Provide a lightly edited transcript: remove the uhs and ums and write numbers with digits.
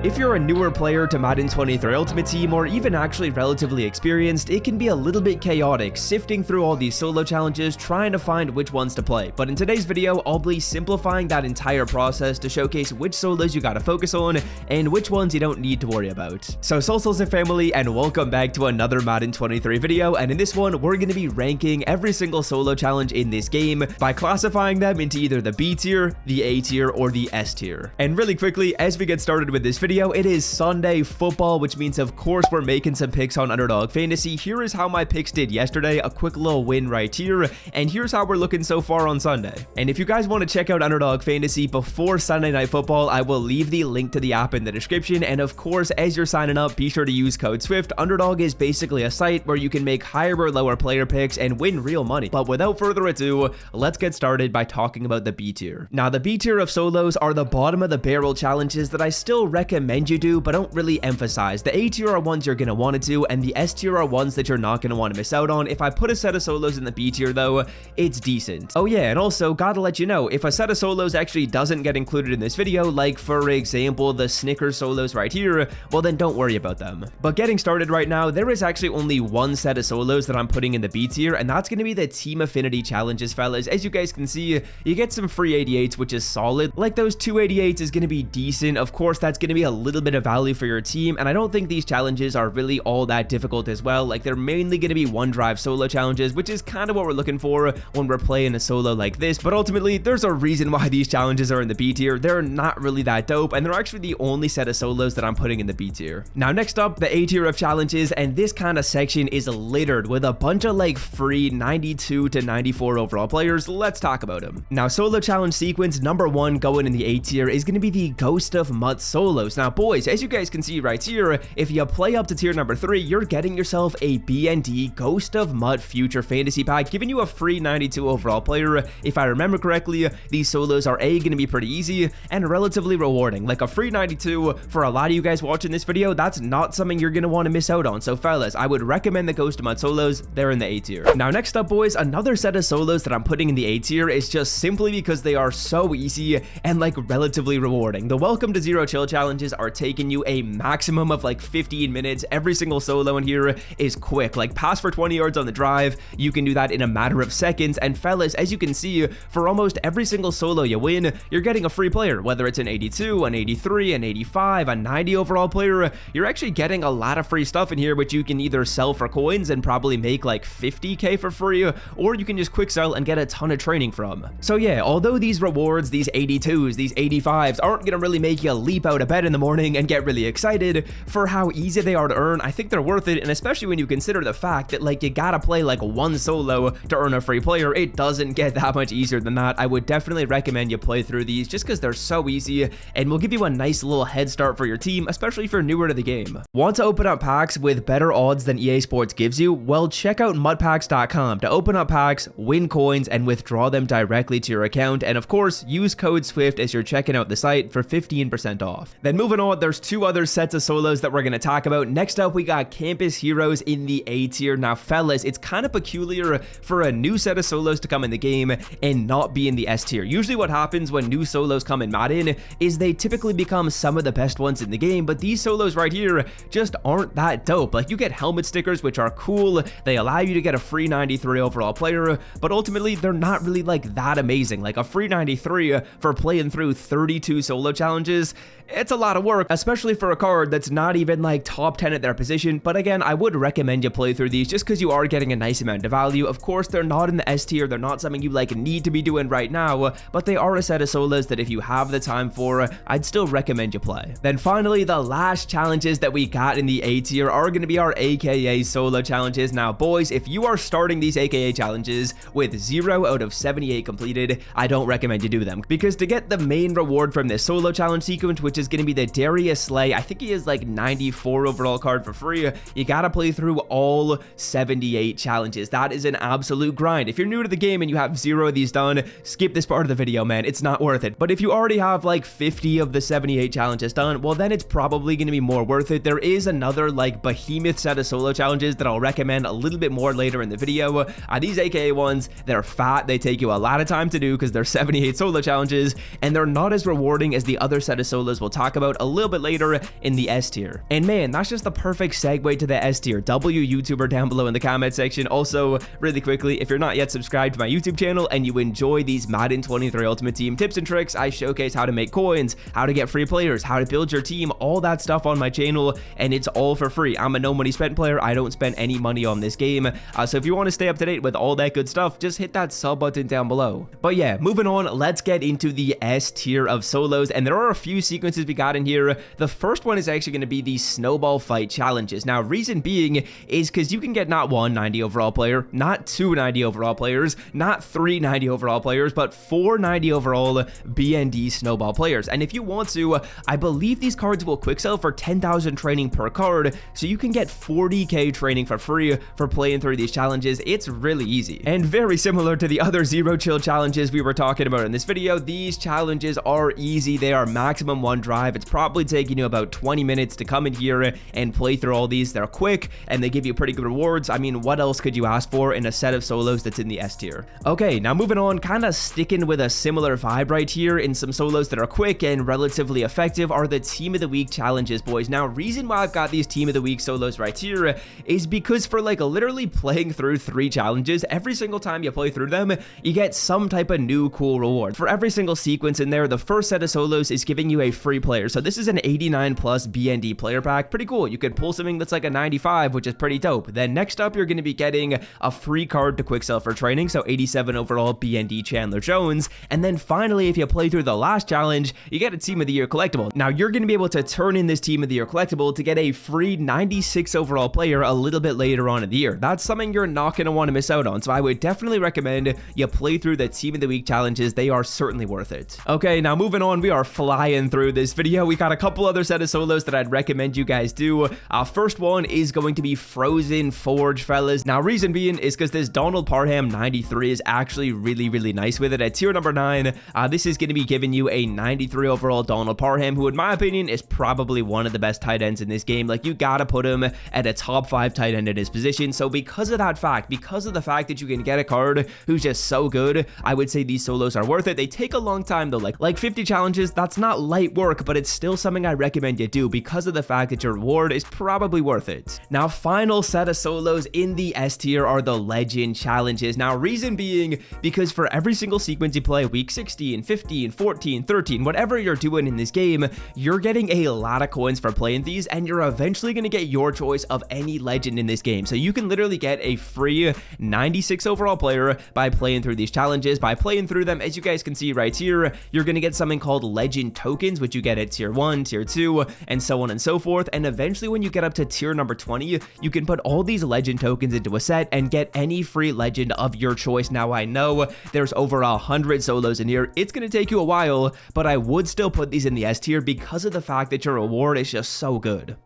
If you're a newer player to Madden 23 Ultimate Team, or even actually relatively experienced, it can be a little bit chaotic sifting through all these solo challenges trying to find which ones to play. But in today's video, I'll be simplifying that entire process to showcase which solos you gotta focus on and which ones you don't need to worry about. So Salsals and family, and welcome back to another Madden 23 video, and in this one we're gonna be ranking every single solo challenge in this game by classifying them into either the B tier, the A tier, or the S tier. And really quickly, as we get started with this video, it is Sunday football, which means of course we're making some picks on Underdog Fantasy. Here is how my picks did yesterday, a quick little win right here, and here's how we're looking so far on Sunday. And if you guys want to check out Underdog Fantasy before Sunday Night Football, I will leave the link to the app in the description, and of course as you're signing up, be sure to use code SWIFT. Underdog is basically a site where you can make higher or lower player picks and win real money. But without further ado, let's get started by talking about the B tier. Now the B tier of solos are the bottom of the barrel challenges that I still recommend you do, but don't really emphasize. The A tier are ones you're going to want to do, and the S tier are ones that you're not going to want to miss out on. If I put a set of solos in the B tier though, it's decent. Oh yeah, and also gotta let you know, if a set of solos actually doesn't get included in this video, like for example the Snickers solos right here, well then don't worry about them. But getting started right now, there is actually only one set of solos that I'm putting in the B tier, and that's going to be the Team Affinity challenges, fellas. As you guys can see, you get some free 88s, which is solid. Like those 288s is going to be decent. Of course, that's going to be a little bit of value for your team, and I don't think these challenges are really all that difficult as well. Like they're mainly going to be one drive solo challenges, which is kind of what we're looking for when we're playing a solo like this. But ultimately, there's a reason why these challenges are in the B tier. They're not really that dope, and they're actually the only set of solos that I'm putting in the B tier. Now next up, the A tier of challenges, and this kind of section is littered with a bunch of like free 92 to 94 overall players. Let's talk about them. Now solo challenge sequence number one going in the A tier is going to be the Ghost of Mutt solos. Now boys, as you guys can see right here, if you play up to tier number 3, you're getting yourself a BND Ghost of Mutt future fantasy pack, giving you a free 92 overall player. If I remember correctly, these solos are going to be pretty easy and relatively rewarding. Like a free 92 for a lot of you guys watching this video, that's not something you're going to want to miss out on. So fellas, I would recommend the Ghost of Mutt solos. They're in the A tier. Now next up boys, another set of solos that I'm putting in the A tier is just simply because they are so easy and like relatively rewarding. The Welcome to Zero Chill challenges are taking you a maximum of like 15 minutes. Every single solo in here is quick, like pass for 20 yards on the drive. You can do that in a matter of seconds, and fellas, as you can see, for almost every single solo you win, you're getting a free player. Whether it's an 82, an 83, an 85, a 90 overall player, you're actually getting a lot of free stuff in here, which you can either sell for coins and probably make like 50k for free, or you can just quick sell and get a ton of training from. So yeah, although these rewards, these 82s, these 85s aren't gonna really make you leap out of bed in the morning and get really excited, for how easy they are to earn, I think they're worth it. And especially when you consider the fact that like you gotta play like one solo to earn a free player, it doesn't get that much easier than that. I would definitely recommend you play through these just because they're so easy and will give you a nice little head start for your team, especially if you're newer to the game. Want to open up packs with better odds than EA Sports gives you? Well, check out mudpacks.com to open up packs, win coins, and withdraw them directly to your account. And of course, use code SWIFT as you're checking out the site for 15% off. Then moving on, there's two other sets of solos that we're going to talk about. Next up, we got Campus Heroes in the A tier. Now fellas, it's kind of peculiar for a new set of solos to come in the game and not be in the S tier. Usually what happens when new solos come in Madden is they typically become some of the best ones in the game, but these solos right here just aren't that dope. Like you get helmet stickers, which are cool. They allow you to get a free 93 overall player, but ultimately they're not really like that amazing. Like a free 93 for playing through 32 solo challenges, it's a lot of work, especially for a card that's not even like top 10 at their position. But again, I would recommend you play through these just because you are getting a nice amount of value. Of course, they're not in the S tier. They're not something you like need to be doing right now, but they are a set of solos that if you have the time for, I'd still recommend you play. Then finally, the last challenges that we got in the A tier are going to be our AKA solo challenges. Now boys, if you are starting these AKA challenges with 0 out of 78 completed, I don't recommend you do them, because to get the main reward from this solo challenge sequence, which is going to be the Darius Slay, I think he is like 94 overall card for free, you gotta play through all 78 challenges. That is an absolute grind. If you're new to the game and you have 0 of these done, skip this part of the video, man. It's not worth it. But if you already have like 50 of the 78 challenges done, well then it's probably going to be more worth it. There is another like behemoth set of solo challenges that I'll recommend a little bit more later in the video. These AKA ones, they're fat, they take you a lot of time to do because they're 78 solo challenges, and they're not as rewarding as the other set of solos we'll talk about. about a little bit later in the S tier. And man, that's just the perfect segue to the S tier. W YouTuber down below in the comment section. Also, really quickly, if you're not yet subscribed to my YouTube channel and you enjoy these Madden 23 Ultimate Team tips and tricks, I showcase how to make coins, how to get free players, how to build your team, all that stuff on my channel, and it's all for free. I'm a no money spent player. I don't spend any money on this game. So if you want to stay up to date with all that good stuff, just hit that sub button down below. But yeah, moving on, let's get into the S tier of solos, and there are a few sequences we got in here. The first one is actually going to be the snowball fight challenges. Now, reason being is because you can get not one 90 overall player, not two 90 overall players, not three 90 overall players, but four 90 overall BND snowball players. And if you want to, I believe these cards will quick sell for 10,000 training per card, so you can get 40k training for free for playing through these challenges. It's really easy. And very similar to the other zero chill challenges we were talking about in this video, these challenges are easy. They are maximum one drive. It's probably taking you about 20 minutes to come in here and play through all these. They're quick and they give you pretty good rewards. I mean, what else could you ask for in a set of solos that's in the S tier? Okay, now moving on, kind of sticking with a similar vibe right here in some solos that are quick and relatively effective are the Team of the Week challenges, boys. Now, reason why I've got these Team of the Week solos right here is because for like literally playing through 3 challenges, every single time you play through them, you get some type of new cool reward. For every single sequence in there, the first set of solos is giving you a free player. So this is an 89 plus BND player pack. Pretty cool. You could pull something that's like a 95, which is pretty dope. Then next up, you're going to be getting a free card to quick sell for training. So 87 overall BND Chandler Jones. And then finally, if you play through the last challenge, you get a Team of the Year collectible. Now you're going to be able to turn in this Team of the Year collectible to get a free 96 overall player a little bit later on in the year. That's something you're not going to want to miss out on. So I would definitely recommend you play through the Team of the Week challenges. They are certainly worth it. Okay, now moving on, we are flying through this video. We got a couple other set of solos that I'd recommend you guys do. First one is going to be Frozen Forge, fellas. Now reason being is because this Donald Parham 93 is actually really nice with it. At tier number 9, this is going to be giving you a 93 overall Donald Parham, who in my opinion is probably one of the best tight ends in this game. Like, you gotta put him at a top 5 tight end in his position. So because of that fact, because of the fact that you can get a card who's just so good, I would say these solos are worth it. They take a long time though, like 50 challenges. That's not light work, but it's still something I recommend you do because of the fact that your reward is probably worth it. Now, final set of solos in the S tier are the legend challenges. Now, reason being because for every single sequence you play, week 16, 15, 14, 13, whatever you're doing in this game, you're getting a lot of coins for playing these, and you're eventually going to get your choice of any legend in this game. So you can literally get a free 96 overall player by playing through these challenges. By playing through them, as you guys can see right here, you're going to get something called legend tokens, which you get at tier 1, tier 2, and so on and so forth. And eventually when you get up to tier number 20, you can put all these legend tokens into a set and get any free legend of your choice. Now, I know there's over 100 solos in here. It's going to take you a while, but I would still put these in the S tier because of the fact that your reward is just so good.